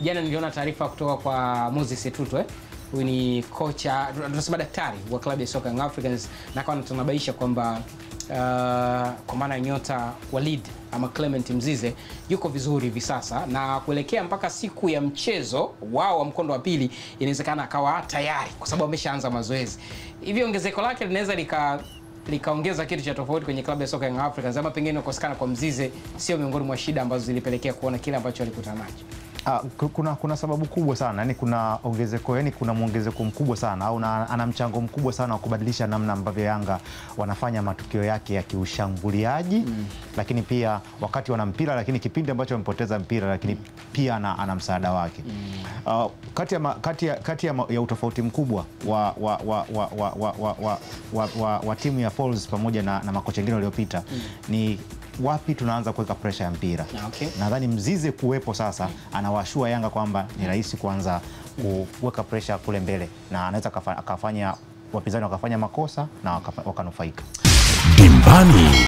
Jana niliona taarifa kutoka kwa Moses Etuto huyu ni kocha, tunasema daktari wa klabu ya soka Young Africans, na kwa tunatunabaisha kwamba kwa maana nyota Walid ama Clement Mzize yuko vizuri hivi sasa, na kuelekea mpaka siku ya mchezo wao wa mkondo wa pili inawezekana akawa tayari kwa sababu ameshaanza mazoezi. Hivi ongezeko lake linaweza likaongeza kitu cha tofauti kwenye klabu ya soka Young Africans, ama pengine kukosekana kwa Mzize sio miongoni mwa shida ambazo zilipelekea kuona kile ambacho alikutana nacho? Kuna sababu kubwa sana, yani kuna ongezeko, yani kuna muongezeko mkubwa sana, au ana mchango mkubwa sana wa kubadilisha namna ambavyo Yanga wanafanya matukio yake ya kiushambuliaji, lakini pia wakati wana mpira, lakini kipindi ambacho wamepoteza mpira, lakini pia ana msaada wake. Kati ya utofauti mkubwa wa timu ya Falls pamoja na makocha wengine waliopita ni wapi tunaanza kuweka pressure ya mpira. Nadhani Mzize kuwepo sasa anawashua Yanga kwamba ni rahisi kuanza kuweka pressure kule mbele, na anaweza akafanya wapinzani wakafanya makosa na wakanufaika. Dimbani.